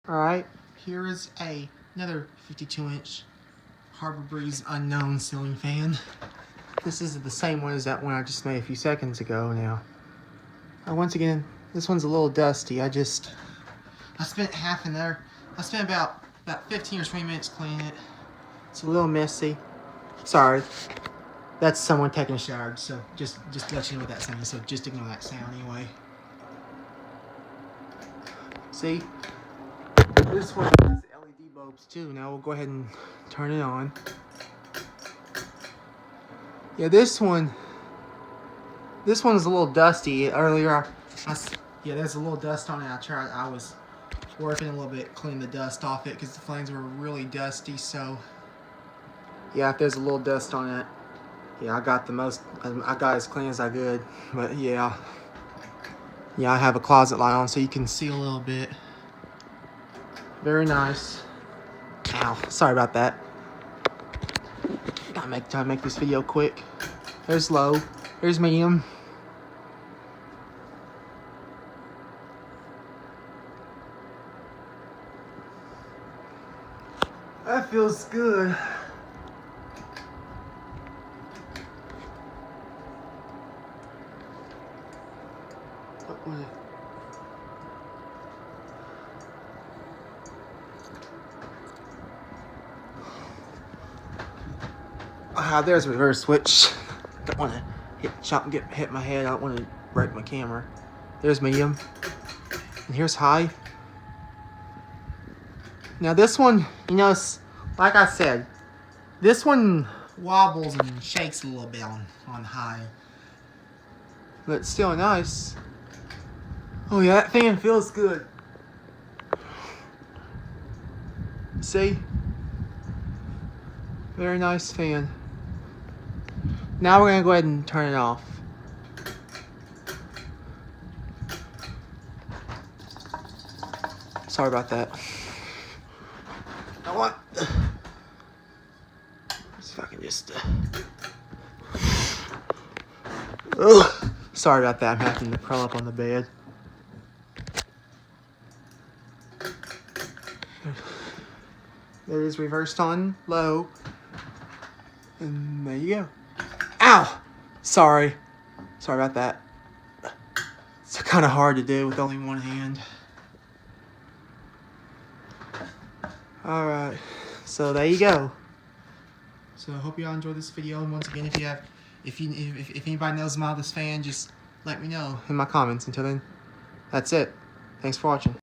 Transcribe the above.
Alright, here is another 52-inch Harbor Breeze Unknown ceiling fan. This is the same one as that one I just made a few seconds ago now. Once again, this one's a little dusty. I spent half an hour. I spent about 15 or 20 minutes cleaning it. It's a little messy. Sorry. That's someone taking a shower, so just to let you know what that sound is, so just ignore that sound anyway. See? This one has LED bulbs too. Now we'll go ahead and turn it on. Yeah, this one's a little dusty. Earlier, yeah, there's a little dust on it. I was working a little bit, cleaning the dust off it because the flames were really dusty. So, yeah, if there's a little dust on it, yeah, I got as clean as I could. But yeah, I have a closet light on so you can see a little bit. Very nice. Ow, sorry about that. Try to make this video quick. There's low. There's medium. That feels good. There's a reverse switch. Don't want to hit my head. I don't want to break my camera. There's medium. And here's high. Now this one, you know, like I said, this one wobbles and shakes a little bit on high. But it's still nice. Oh yeah, that fan feels good. See? Very nice fan. Now we're going to go ahead and turn it off. Sorry about that. See if I can just... Ugh. Sorry about that. I'm having to curl up on the bed. There it is, reversed on low. And there you go. Ow! Sorry about that. It's kind of hard to do with only one hand. Alright, so there you go. So I hope y'all enjoyed this video. And once again, if anybody knows about this fan, just let me know in my comments. Until then, that's it. Thanks for watching.